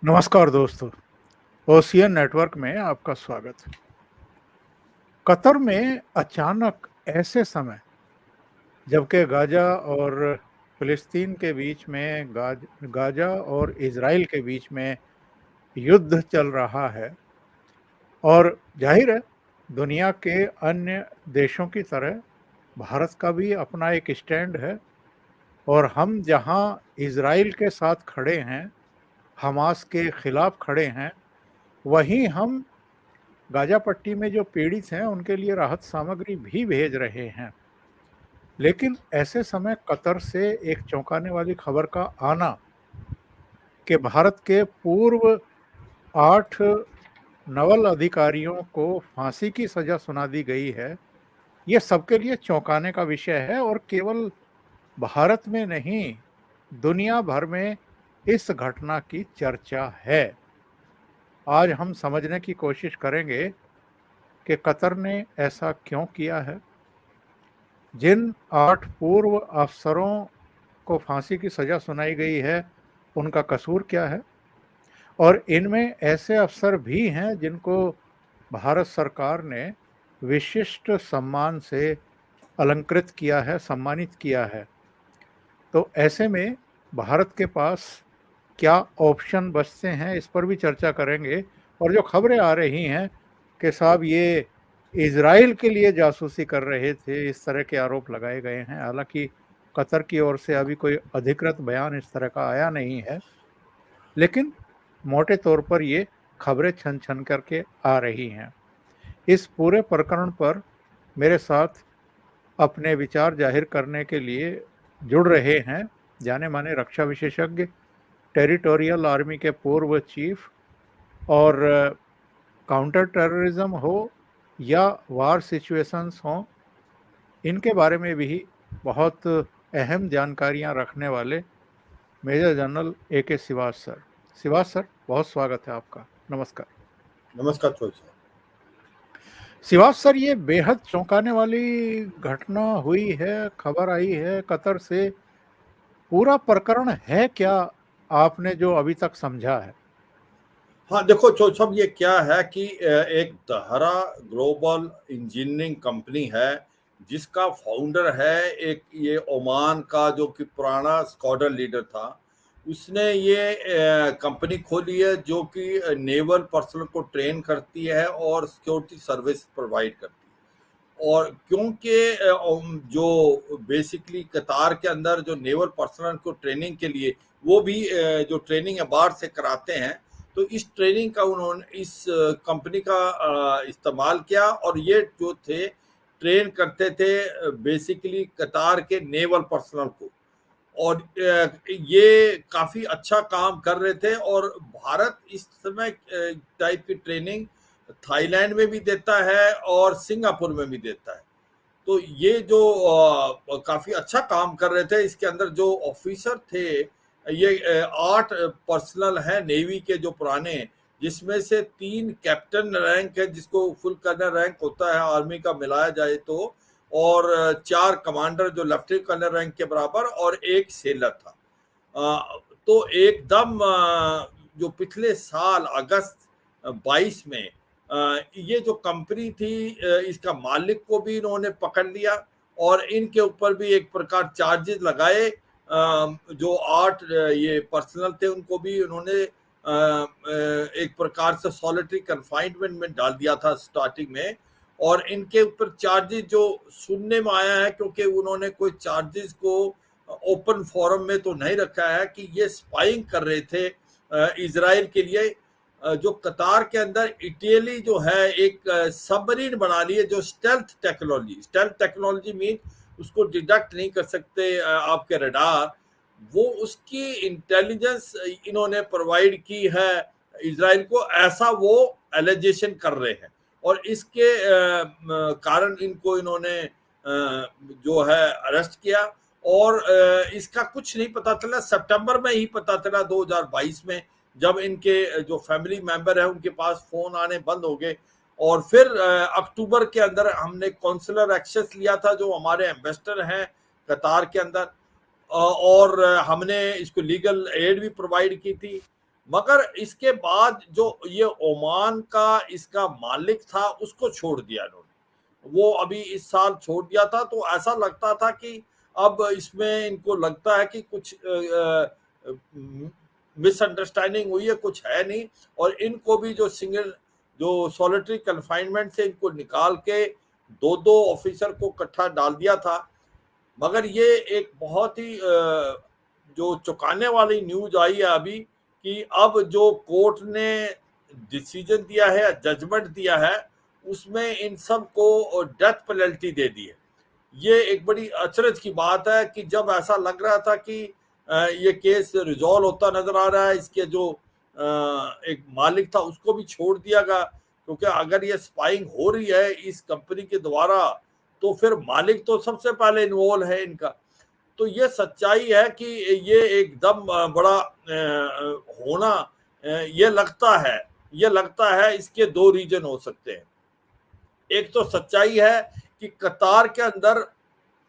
नमस्कार दोस्तों, ocean network में आपका स्वागत है। कतर में अचानक ऐसे समय जबकि गाजा और फिलिस्तीन के बीच में गाजा और इजराइल के बीच में युद्ध चल रहा है और जाहिर है दुनिया के अन्य देशों की तरह भारत का भी अपना एक स्टैंड है और हम जहां इजराइल के साथ खड़े हैं, हमास के खिलाफ खड़े हैं, वहीं हम गाजा पट्टी में जो पीड़ित हैं उनके लिए राहत सामग्री भी भेज रहे हैं। लेकिन ऐसे समय कतर से एक चौंकाने वाली खबर का आना कि भारत के पूर्व 8 नवल अधिकारियों को फांसी की सजा सुना दी गई है, ये सबके लिए चौंकाने का विषय है और केवल भारत में नहीं, दुनिया भर में इस घटना की चर्चा है। आज हम समझने की कोशिश करेंगे कि कतर ने ऐसा क्यों किया है, जिन 8 पूर्व अफसरों को फांसी की सजा सुनाई गई है, उनका कसूर क्या है और इनमें ऐसे अफसर भी हैं जिनको भारत सरकार ने विशिष्ट सम्मान से अलंकृत किया है, सम्मानित किया है। तो ऐसे में भारत के पास क्या ऑप्शन बचते हैं, इस पर भी चर्चा करेंगे। और जो खबरें आ रही हैं कि साहब ये इजराइल के लिए जासूसी कर रहे थे, इस तरह के आरोप लगाए गए हैं। हालांकि कतर की ओर से अभी कोई अधिकृत बयान इस तरह का आया नहीं है, लेकिन मोटे तौर पर ये खबरें छन छन करके आ रही हैं। इस पूरे प्रकरण पर मेरे साथ अपने विचार जाहिर करने के लिए जुड़ रहे हैं जाने माने रक्षा विशेषज्ञ, टेरिटोरियल आर्मी के पूर्व चीफ और काउंटर टेररिज्म हो या वार सिचुएशंस हों, इनके बारे में भी बहुत अहम जानकारियां रखने वाले major general AK Siwach sir. Siwach sir, बहुत स्वागत है आपका। नमस्कार। नमस्कार चौधरी साहब। सिवाज सर, ये बेहद चौंकाने वाली घटना हुई है, खबर आई है कतर से। पूरा प्रकरण है क्या, आपने जो अभी तक समझा है? हाँ देखो चौधरी साहब, ये क्या है कि एक दहरा ग्लोबल इंजीनियरिंग कंपनी है जिसका फाउंडर है एक ये ओमान का जो कि पुराना स्क्वाड्रन लीडर था। उसने ये कंपनी खोली है जो कि नेवल पर्सनल को ट्रेन करती है और सिक्योरिटी सर्विस प्रोवाइड करती है। और क्योंकि जो बेसिकली कतार के अंदर जो नेवल पर्सनल को ट्रेनिंग के लिए वो भी जो ट्रेनिंग है बाहर से कराते हैं, तो इस ट्रेनिंग का उन्होंने इस कंपनी का इस्तेमाल किया और ये जो थे ट्रेन करते थे बेसिकली कतार के नेवल पर्सनल को। और ये काफी अच्छा काम कर रहे थे और भारत इस समय टाइप की ट्रेनिंग थाईलैंड में भी देता है और सिंगापुर में भी देता है। तो ये जो काफी अच्छा काम कर रहे थे, इसके अंदर जो ऑफिसर थे ये 8 पर्सनल है नेवी के जो पुराने, जिसमें से 3 कैप्टन रैंक है जिसको फुल कर्नल रैंक होता है आर्मी का मिलाया जाए तो, और 4 कमांडर जो लेफ्टिनेंट कर्नल रैंक के बराबर और 1 सेलर था। तो एकदम जो पिछले साल अगस्त 22 में ये जो कंपनी थी इसका मालिक को भी इन्होंने पकड़ लिया और इनके ऊपर भी एक प्रकार चार्जेस लगाए। जो 8 ये पर्सनल थे उनको भी उन्होंने एक प्रकार से सॉलिटरी कन्फाइनमेंट में डाल दिया था स्टार्टिंग में। और इनके ऊपर चार्जेस जो सुनने में आया है, क्योंकि उन्होंने कोई चार्जेस को ओपन फोरम में तो नहीं रखा है, कि ये स्पाइंग कर रहे थे इजराइल के लिए। जो कतार के अंदर इटली जो है एक सबमरीन बना ली है जो स्टेल्थ टेक्नोलॉजी मीन उसको डिडक्ट नहीं कर सकते आपके रडार, वो उसकी इंटेलिजेंस इन्होंने प्रोवाइड की है इजराइल को, ऐसा वो एलिगेशन कर रहे हैं। और इसके कारण इनको इन्होंने जो है अरेस्ट किया। और इसका कुछ नहीं पता चला, सितंबर में ही पता चला 2022 में, जब इनके जो फैमिली मेंबर है उनके पास फोन आने बंद हो गए। और फिर अक्टूबर के अंदर हमने कौंसलर एक्सेस लिया था जो हमारे एम्बेसडर हैं कतार के अंदर, और हमने इसको लीगल एड भी प्रोवाइड की थी। मगर इसके बाद जो ये ओमान का इसका मालिक था उसको छोड़ दिया इन्होंने। वो अभी इस साल छोड़ दिया था, तो ऐसा लगता था कि अब इसमें इनको लगता है कि कुछ मिसअंडरस्टैंडिंग हुई है, कुछ है नहीं, और इनको भी जो सॉलिटरी कन्फाइनमेंट से इनको निकाल के दो दो ऑफिसर को इकट्ठा डाल दिया था। मगर ये एक बहुत ही जो चौंकाने वाली न्यूज आई है अभी, कि अब जो कोर्ट ने डिसीजन दिया है, जजमेंट दिया है, उसमें इन सब को डेथ पेनल्टी दे दी है। ये एक बड़ी अचरज की बात है कि जब ऐसा लग रहा था कि ये केस रिजॉल्व होता नजर आ रहा है, इसके जो एक मालिक था उसको भी छोड़ दिया गया, क्योंकि अगर ये स्पाइंग हो रही है इस कंपनी के द्वारा, तो फिर मालिक तो सबसे पहले इन्वॉल्व है इनका। तो ये सच्चाई है कि ये एकदम बड़ा होना, ये लगता है इसके दो रीजन हो सकते हैं। एक तो सच्चाई है कि कतार के अंदर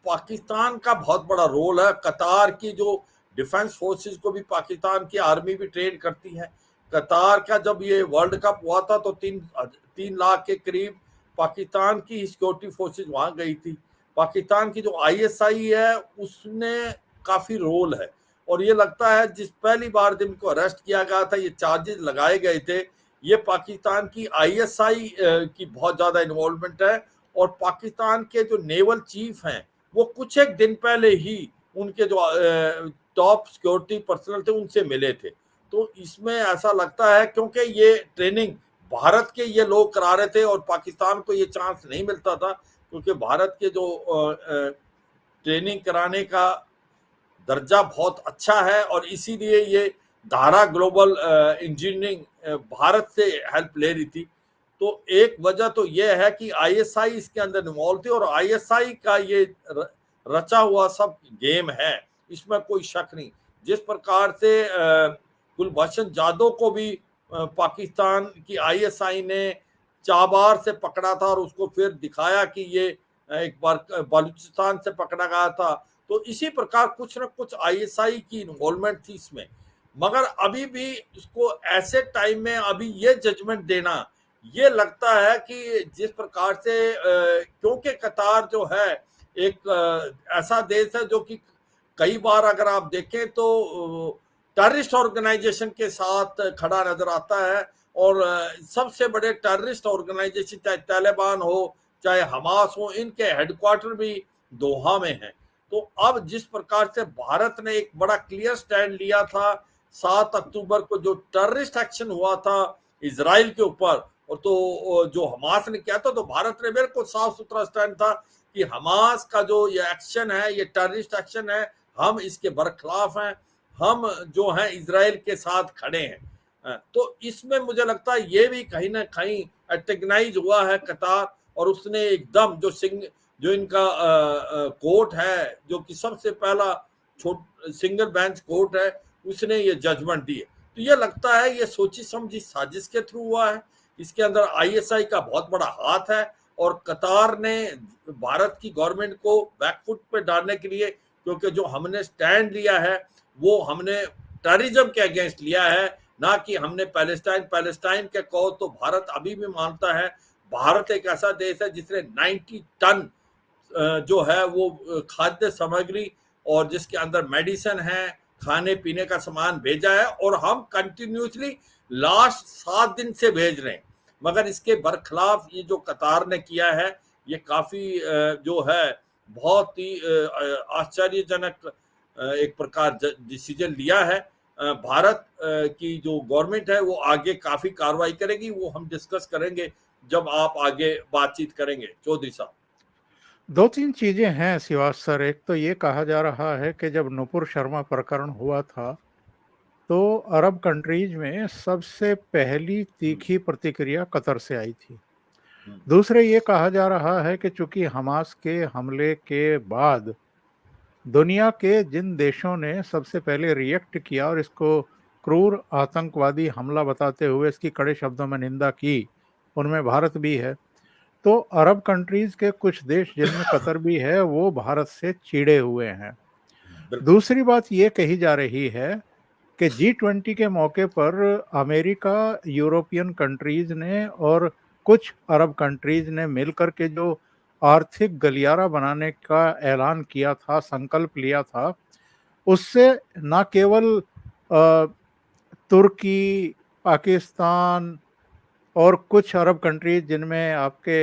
पाकिस्तान का बहुत बड़ा रोल है। कतार की जो डिफेंस फोर्सेस को भी पाकिस्तान की आर्मी भी ट्रेन करती है। कतार का जब ये वर्ल्ड कप हुआ था तो 3 लाख के करीब पाकिस्तान की सिक्योरिटी फोर्सेस वहां गई थी। पाकिस्तान की जो आईएसआई है उसने काफी रोल है, और ये लगता है जिस पहली बार जब इनको अरेस्ट किया गया था, ये चार्जेस लगाए गए थे, ये पाकिस्तान की आईएसआई की बहुत ज्यादा इन्वॉल्वमेंट है। और पाकिस्तान के जो नेवल चीफ हैं वो कुछ एक दिन पहले ही उनके जो टॉप सिक्योरिटी पर्सनल थे उनसे मिले थे। तो इसमें ऐसा लगता है क्योंकि ये ट्रेनिंग भारत के ये लोग करा रहे थे और पाकिस्तान को ये चांस नहीं मिलता था, क्योंकि भारत के जो ट्रेनिंग कराने का दर्जा बहुत अच्छा है, और इसीलिए ये धारा ग्लोबल इंजीनियरिंग भारत से हेल्प ले रही थी। तो एक वजह तो ये है कि आईएसआई इसके अंदर इन्वॉल्व थी, और आईएसआई का ये रचा हुआ सब गेम है, इसमें कोई शक नहीं। जिस प्रकार से कुलभूषण जाधव को भी पाकिस्तान की आईएसआई ने चाबार से पकड़ा था और उसको फिर दिखाया कि ये एक बार बलूचिस्तान से पकड़ा गया था। तो इसी प्रकार कुछ न कुछ आईएसआई की इन्वॉल्वमेंट थी इसमें। मगर अभी भी इसको ऐसे टाइम में अभी ये जजमेंट देना, ये लगता है कि जिस प्रकार से क्योंकि कतार जो है एक ऐसा देश है जो कि कई बार अगर आप देखें तो टेररिस्ट ऑर्गेनाइजेशन के साथ खड़ा नजर आता है, और सबसे बड़े टेररिस्ट ऑर्गेनाइजेशन चाहे तालिबान हो चाहे हमास हो, इनके हेडक्वार्टर भी दोहा में है। तो अब जिस प्रकार से भारत ने एक बड़ा क्लियर स्टैंड लिया था 7 अक्टूबर को जो टेररिस्ट एक्शन हुआ था इजराइल के ऊपर, और तो जो हमास ने किया था, तो भारत ने बिल्कुल साफ सुथरा स्टैंड था कि हमास का जो ये एक्शन है ये टेररिस्ट एक्शन है, हम इसके बरखिलाफ हैं, हम जो है इजराइल के साथ खड़े हैं। तो इसमें मुझे लगता है ये भी कहीं ना कहीं एटेगनाइज हुआ है कतार, और उसने एकदम जो इनका कोर्ट है जो कि सबसे पहला सिंगल बेंच कोर्ट है, उसने ये जजमेंट दी है। तो ये लगता है ये सोची समझी साजिश के थ्रू हुआ है, इसके अंदर आईएसआई का बहुत बड़ा हाथ है, और कतार ने भारत की गवर्नमेंट को बैकफुट पे डालने के लिए, क्योंकि जो हमने स्टैंड लिया है वो हमने टेररिज्म के अगेंस्ट लिया है, ना कि हमने पैलेस्टाइन के कॉज तो भारत अभी भी मानता है। भारत एक ऐसा देश है जिसने 90 टन जो है वो खाद्य सामग्री और जिसके अंदर मेडिसिन है, खाने पीने का सामान भेजा है, और हम कंटिन्यूसली लास्ट 7 दिन से भेज रहे हैं। मगर इसके बरखिलाफ ये जो कतार ने किया है ये काफी जो है बहुत ही आश्चर्यजनक एक प्रकार डिसीजन लिया है। भारत की जो गवर्नमेंट है वो आगे काफी कार्रवाई करेगी, वो हम डिस्कस करेंगे जब आप आगे बातचीत करेंगे चौधरी साहब। 2-3 चीजें हैं शिवाज सर। एक तो ये कहा जा रहा है कि जब नुपुर शर्मा प्रकरण हुआ था तो अरब कंट्रीज में सबसे पहली तीखी प्रतिक्रिया कतर से आई थी। दूसरे ये कहा जा रहा है कि चूंकि हमास के हमले के बाद दुनिया के जिन देशों ने सबसे पहले रिएक्ट किया और इसको क्रूर आतंकवादी हमला बताते हुए इसकी कड़े शब्दों में निंदा की, उनमें भारत भी है। तो अरब कंट्रीज के कुछ देश जिनमें कतर भी है वो भारत से चिढ़े हुए हैं। बिल्कुल। दूसरी बात ये कही जा रही है कि G20 के मौके पर अमेरिका, यूरोपियन कंट्रीज ने और कुछ अरब कंट्रीज ने मिलकर के जो आर्थिक गलियारा बनाने का ऐलान किया था, संकल्प लिया था, उससे न केवल तुर्की, पाकिस्तान और कुछ अरब कंट्रीज जिनमें आपके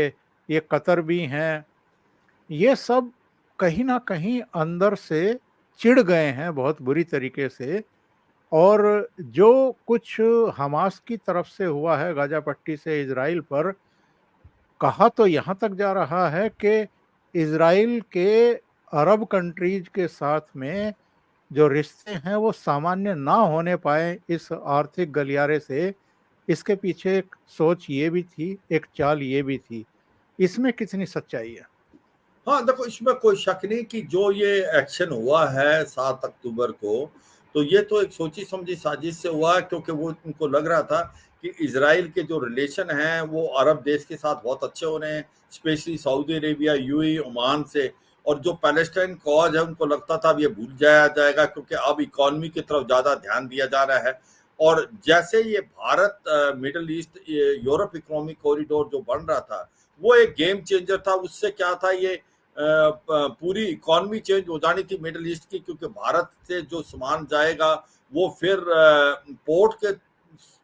ये कतर भी हैं, ये सब कहीं न कहीं अंदर से चिढ़ गए हैं बहुत बुरी तरीके से। और जो कुछ हमास की तरफ से हुआ है गाज़ा पट्टी से इज़राइल पर, कहा तो यहाँ तक जा रहा है कि इज़राइल के अरब कंट्रीज़ के साथ में जो रिश्ते हैं वो सामान्य ना होने पाए इस आर्थिक गलियारे से, इसके पीछे एक सोच ये भी थी, एक चाल ये भी थी। इसमें कितनी सच्चाई है? हाँ, देखो इसमें कोई शक नहीं कि जो ये एक्शन हुआ है 7 अक्टूबर को, तो ये तो एक सोची-समझी साजिश से हुआ है, क्योंकि वो उनको लग रहा था कि इज़राइल के जो रिलेशन हैं, वो अरब देश के साथ बहुत अच्छे हो रहे हैं, specially Saudi Arabia, UAE, Oman से। और जो पैलेस्टाइन कॉज़ है, उनको लगता था अब ये भूल जाया जाएगा, क्योंकि अब इकॉनमी की तरफ ज़्यादा ध्यान दिया जा रहा है। और जैसे ये Bharat middle east Europe economic corridor जो बन रहा था, वो एक गेम चेंजर था। उससे क्या था, ये पूरी इकॉनमी चेंज हो जानी थी मिडल ईस्ट की, क्योंकि भारत से जो सामान जाएगा वो फिर पोर्ट के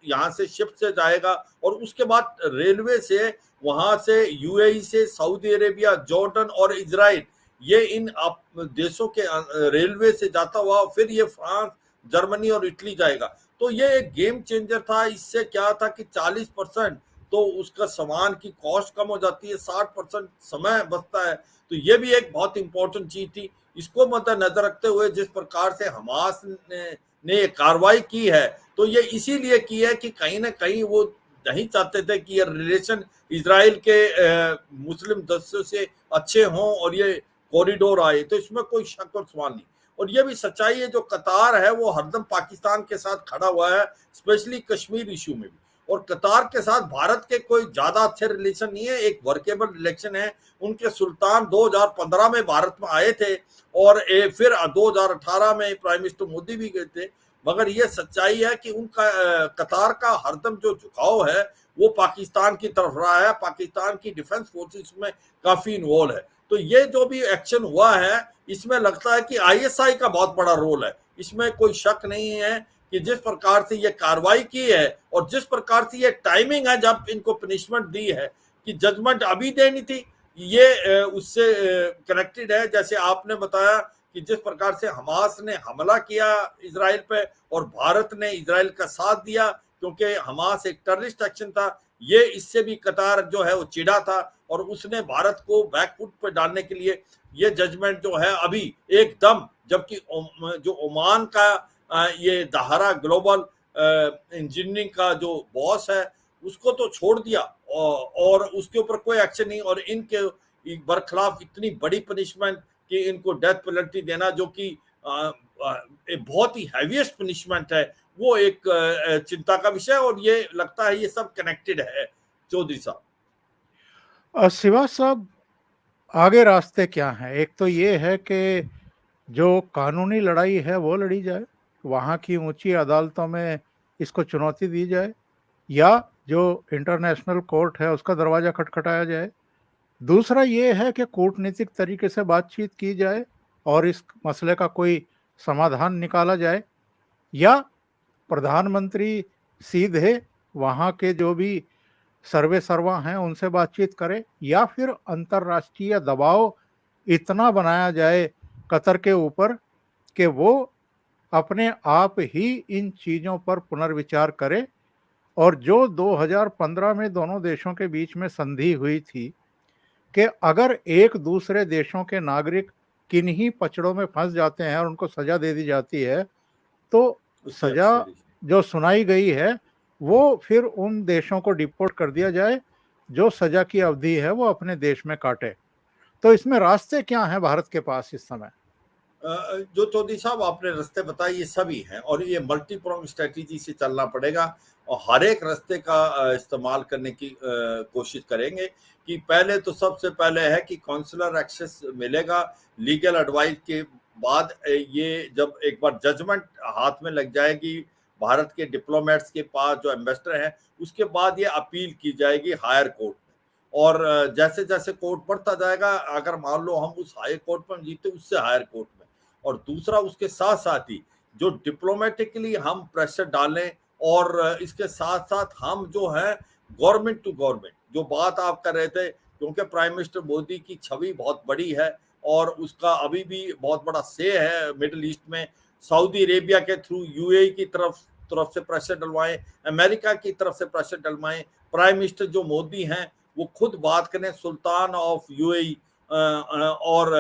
यहाँ से शिप से जाएगा, और उसके बाद रेलवे से, वहां से यूएई से सऊदी अरेबिया, जॉर्डन और इजराइल, ये इन देशों के रेलवे से जाता हुआ फिर ये फ्रांस, जर्मनी और इटली जाएगा। तो ये एक गेम चेंजर था। इससे क्या था कि 40% तो उसका सामान की कॉस्ट कम हो जाती है, 60% समय बचता है। तो ये भी एक बहुत इंपॉर्टेंट चीज थी। इसको मद्देनजर रखते हुए जिस प्रकार से हमास ने ये कार्रवाई की है, तो ये इसीलिए की है कि कहीं ना कहीं वो नहीं चाहते थे कि ये रिलेशन इजराइल के मुस्लिम देशों से अच्छे हों और ये कॉरिडोर आए। तो इसमें कोई शक और सवाल नहीं। और ये भी सच्चाई है, जो कतार है वो हरदम पाकिस्तान के साथ खड़ा हुआ है, स्पेशली कश्मीर इशू में भी। और कतार के साथ भारत के कोई ज्यादा अच्छे रिलेशन नहीं है, एक वर्केबल रिलेशन है। उनके सुल्तान 2015 में भारत में आए थे, और फिर 2018 में प्राइम मिनिस्टर मोदी भी गए थे। मगर ये सच्चाई है कि उनका कतार का हरदम जो झुकाव है वो पाकिस्तान की तरफ रहा है। पाकिस्तान की डिफेंस फोर्सेस में काफी इन्वॉल्व है। तो ये जो भी एक्शन हुआ है, इसमें लगता है कि आईएसआई का बहुत बड़ा रोल है। इसमें कोई शक नहीं है कि जिस प्रकार से ये कार्रवाई की है और जिस प्रकार से ये टाइमिंग है जब इनको पनिशमेंट दी है, कि जजमेंट अभी देनी थी, ये उससे कनेक्टेड है। जैसे आपने बताया कि जिस प्रकार से हमास ने हमला किया इजराइल पे और भारत ने इजराइल का साथ दिया, क्योंकि हमास एक टेररिस्ट एक्शन था, ये इससे भी कतार जो है वो चिढ़ा था और उसने भारत को बैकफुट पे डालने के लिए ये जजमेंट जो है अभी एकदम, जबकि जो ओमान का ये दहारा ग्लोबल इंजीनियरिंग का जो बॉस है उसको तो छोड़ दिया, और उसके ऊपर कोई एक्शन नहीं, और इनके बरखिलाफ इतनी बड़ी पनिशमेंट कि इनको डेथ पेनल्टी देना, जो कि एक बहुत ही हैवीएस्ट पनिशमेंट है, वो एक चिंता का विषय है। और ये लगता है ये सब कनेक्टेड है चौधरी साहब। शिवा साहब, आगे रास्ते क्या हैं? एक तो ये है कि जो कानूनी लड़ाई है वो लड़ी जाए, वहाँ की ऊंची अदालतों में इसको चुनौती दी जाए, या जो इंटरनेशनल कोर्ट है उसका दरवाज़ा खटखटाया जाए। दूसरा ये है कि कूटनीतिक तरीके से बातचीत की जाए और इस मसले का कोई समाधान निकाला जाए, या प्रधानमंत्री सीधे वहाँ के जो भी सर्वे सर्वा हैं उनसे बातचीत करें, या फिर अंतर्राष्ट्रीय दबाव इतना बनाया जाए कतर के ऊपर कि वो अपने आप ही इन चीज़ों पर पुनर्विचार करे। और जो 2015 में दोनों देशों के बीच में संधि हुई थी कि अगर एक दूसरे देशों के नागरिक किन्हीं पचड़ों में फंस जाते हैं और उनको सजा दे दी जाती है, तो उससे सजा एक्सट्रेडिशन। जो सुनाई गई है वो फिर उन देशों को डिपोर्ट कर दिया जाए जो सजा की अवधि है वो अपने देश में काटे। तो इसमें रास्ते क्या हैं भारत के पास इस समय? जो चौधरी साहब आपने रास्ते बताए ये सभी हैं, और ये मल्टी प्रोंग स्ट्रेटेजी से चलना पड़ेगा, और हर एक रास्ते का इस्तेमाल करने की कोशिश करेंगे। कि पहले तो सबसे पहले है कि काउंसलर एक्सेस मिलेगा लीगल एडवाइस के बाद ये जब एक बार जजमेंट हाथ में लग जाएगी भारत के डिप्लोमेट्स के पास, जो एम्बेसडर हैं, उसके बाद ये अपील की जाएगी हायर कोर्ट में। और जैसे जैसे कोर्ट बढ़ता जाएगा, अगर मान लो हम उस हाई कोर्ट में जीते, उससे हायर कोर्ट में, और दूसरा उसके साथ साथ ही जो डिप्लोमेटिकली हम प्रेशर डालें, और इसके साथ साथ हम जो है गवर्नमेंट टू गवर्नमेंट जो बात आप कर रहे थे, क्योंकि प्राइम मिनिस्टर मोदी की छवि बहुत बड़ी है और उसका अभी भी बहुत बड़ा से है मिडिल ईस्ट में। सऊदी अरेबिया के थ्रू यूएई की तरफ से प्रेशर डलवाएं, अमेरिका की तरफ से प्रेशर डलवाएं। प्राइम मिनिस्टर जो मोदी हैं वो खुद बात करें सुल्तान ऑफ यूएई और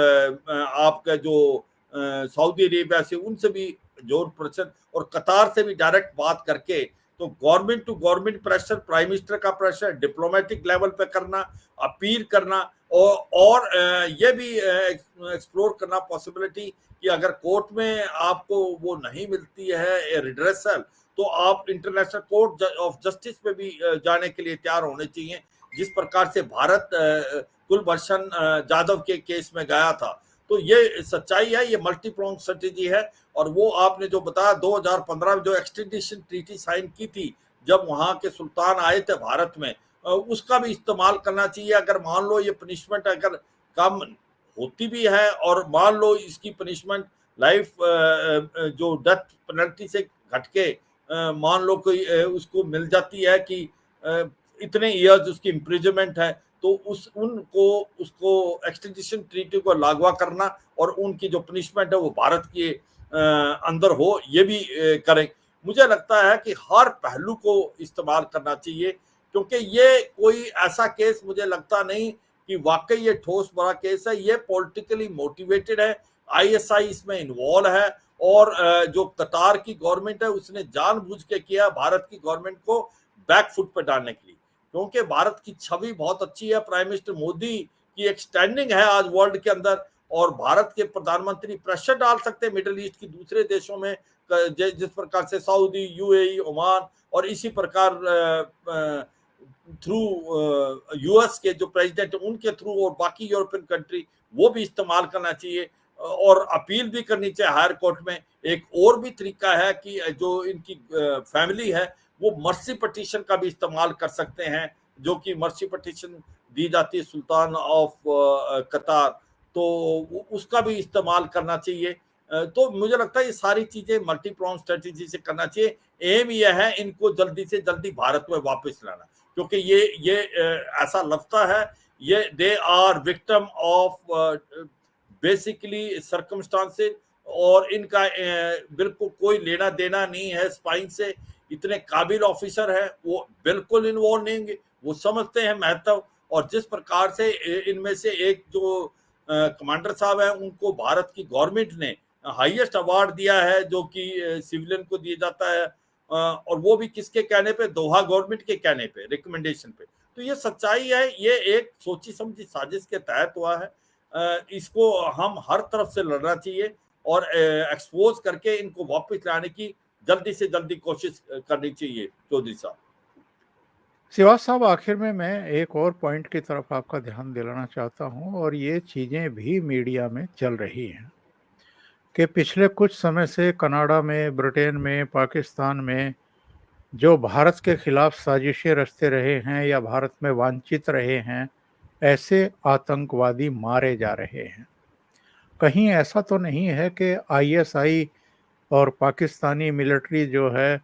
आपका जो सऊदी अरेबिया से, उनसे भी जोर प्रेशर, और कतार से भी डायरेक्ट बात करके, तो government to government pressure, prime minister का प्रेशर डिप्लोमेटिक लेवल पे करना, अपील करना, और ये भी एक्सप्लोर करना पॉसिबिलिटी कि अगर कोर्ट में आपको वो नहीं मिलती है रिड्रेसल, तो आप इंटरनेशनल कोर्ट ऑफ जस्टिस पे भी जाने के लिए तैयार होने चाहिए, जिस प्रकार से भारत कुलभूषण जाधव के केस में गया था। तो ये सच्चाई है, ये मल्टी प्रोंग स्ट्रेटेजी है। और वो आपने जो बताया 2015 में जो एक्सट्रेडिशन ट्रीटी साइन की थी, जब वहां के सुल्तान आए थे भारत में, उसका भी इस्तेमाल करना चाहिए। अगर मान लो ये पनिशमेंट अगर कम होती भी है, और मान लो इसकी पनिशमेंट लाइफ जो डेथ पेनल्टी से घटके मान लो कोई उसको मिल जाती है कि इतने इयर्स उसकी इम्प्रिजनमेंट है, तो उसको एक्सट्रेडिशन ट्रीटी को लागू करना, और उनकी जो पनिशमेंट है वो भारत के अंदर हो, ये भी करें। मुझे लगता है कि हर पहलू को इस्तेमाल करना चाहिए, क्योंकि ये कोई ऐसा केस मुझे लगता नहीं कि वाकई ये ठोस बड़ा केस है। ये पॉलिटिकली मोटिवेटेड है, आईएसआई इसमें इन्वॉल्व है, और जो कतार की गवर्नमेंट है उसने जानबूझ के किया भारत की गवर्नमेंट को बैक फुट पे डालने के लिए, क्योंकि भारत की छवि बहुत अच्छी है। प्राइम मिनिस्टर मोदी की एक स्टैंडिंग है आज वर्ल्ड के अंदर, और भारत के प्रधानमंत्री प्रेशर डाल सकते हैं मिडिल ईस्ट की दूसरे देशों में, जिस प्रकार से सऊदी, यूएई, ओमान, और इसी प्रकार थ्रू यूएस के जो प्रेसिडेंट उनके थ्रू, और बाकी यूरोपियन कंट्री, वो भी इस्तेमाल करना चाहिए, और अपील भी करनी चाहिए हायर कोर्ट में। एक और भी तरीका है कि जो इनकी फैमिली है वो मर्सी पटिशन का भी इस्तेमाल कर सकते हैं, जो कि मर्सी पटिशन दी जाती है सुल्तान ऑफ कतार, तो उसका भी इस्तेमाल करना चाहिए। तो मुझे लगता है ये सारी चीजें मल्टी प्रोंग स्ट्रेटेजी से करना चाहिए। एम यह है इनको जल्दी से जल्दी भारत में वापस लाना, क्योंकि ये ऐसा लगता है ये they are victim of basically circumstances, और इनका बिल्कुल कोई लेना देना नहीं है स्पाइंग से। इतने काबिल ऑफिसर हैं, वो बिल्कुल इन्वॉल्व नहीं होंगे, वो समझते हैं महत्व। और जिस प्रकार से इनमें से एक जो कमांडर साहब हैं, उनको भारत की गवर्नमेंट ने हाईएस्ट अवार्ड दिया है, जो कि सिविलियन को दिया जाता है, और वो भी किसके कहने पे, दोहा गवर्नमेंट के कहने पे, रिकमेंडेशन पे। तो ये सच्चाई है, ये एक सोची समझी साजिश के तहत हुआ है। इसको हम हर तरफ से लड़ना चाहिए, और एक्सपोज करके इनको वापस लाने की जल्दी से जल्दी कोशिश करनी चाहिए चौधरी साहब। सिवाज साहब, आखिर में मैं एक और पॉइंट की तरफ आपका ध्यान दिलाना चाहता हूं, और ये चीज़ें भी मीडिया में चल रही हैं कि पिछले कुछ समय से कनाडा में, ब्रिटेन में, पाकिस्तान में जो भारत के खिलाफ साजिशें रचते रहे हैं या भारत में वांछित रहे हैं, ऐसे आतंकवादी मारे जा रहे हैं। कहीं ऐसा तो नहीं है कि आईएसआई और पाकिस्तानी मिलिट्री जो है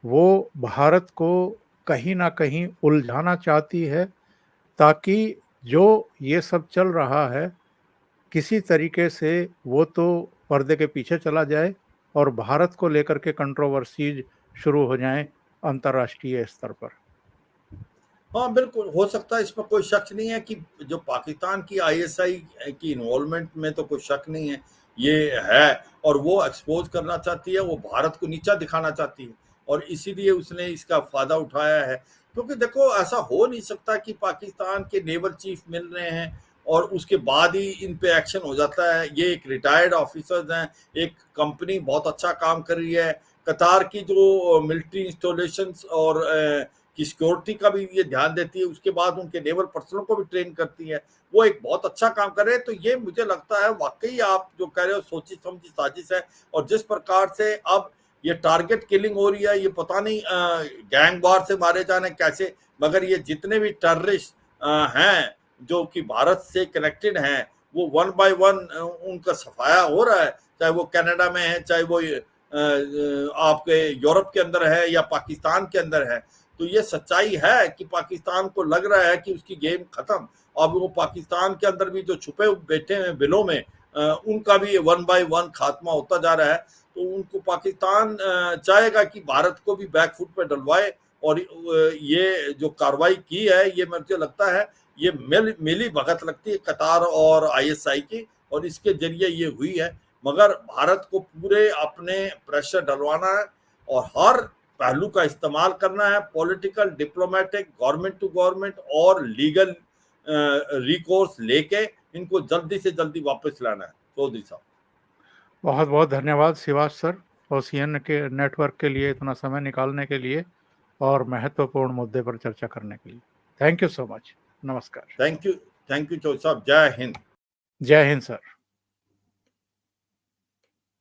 वो भारत को कहीं ना कहीं उलझाना चाहती है, ताकि जो ये सब चल रहा है किसी तरीके से वो तो पर्दे के पीछे चला जाए, और भारत को लेकर के कंट्रोवर्सीज शुरू हो जाएं अंतर्राष्ट्रीय स्तर पर। हाँ बिल्कुल हो सकता है, इसमें कोई शक नहीं है कि जो पाकिस्तान की आईएसआई की इन्वॉल्वमेंट में तो कोई शक नहीं है, ये है। और वो एक्सपोज करना चाहती है, वो भारत को नीचा दिखाना चाहती है, और इसीलिए उसने इसका फायदा उठाया है। क्योंकि देखो ऐसा हो नहीं सकता कि पाकिस्तान के नेवल चीफ मिल रहे हैं और उसके बाद ही इन पे एक्शन हो जाता है। ये एक रिटायर्ड ऑफिसर्स हैं, एक कंपनी बहुत अच्छा काम कर रही है। कतार की जो मिलिट्री इंस्टॉलेशंस और की सिक्योरिटी का भी ये ध्यान देती है, उसके बाद उनके नेवल पर्सनल को भी ट्रेन करती है। वो एक बहुत अच्छा काम कर रहे हैं। तो ये मुझे लगता है वाकई आप जो कह रहे हो सोची समझी साजिश है। और जिस प्रकार से अब ये टारगेट किलिंग हो रही है, ये पता नहीं गैंग वार से मारे जाने कैसे, मगर ये जितने भी टेररिस्ट हैं जो कि भारत से कनेक्टेड हैं, वो वन बाय वन उनका सफाया हो रहा है, चाहे वो कनाडा में है, चाहे वो आपके यूरोप के अंदर है या पाकिस्तान के अंदर है। तो ये सच्चाई है कि पाकिस्तान को लग रहा है कि उसकी गेम खत्म। अब वो पाकिस्तान के अंदर भी जो छुपे बैठे हैं बिलों में, उनका भी वन बाय वन खात्मा होता जा रहा है। तो उनको पाकिस्तान चाहेगा कि भारत को भी बैकफुट पे डलवाए। और ये जो कार्रवाई की है, ये मुझे लगता है ये मिली भगत लगती है कतार और आईएसआई की, और इसके जरिए ये हुई है। मगर भारत को पूरे अपने प्रेशर डलवाना है और हर पहलू का इस्तेमाल करना है, political, diplomatic, government to government और लीगल रिकोर्स लेके इनको जल्दी से जल्दी वापस लाना है। चौधरी साहब, बहुत बहुत धन्यवाद शिवाज सर, ओशियन के नेटवर्क के लिए इतना समय निकालने के लिए और महत्वपूर्ण मुद्दे पर चर्चा करने के लिए। Thank you so much. नमस्कार। थैंक यू चौधरी साहब। जय हिंद। जय हिंद सर।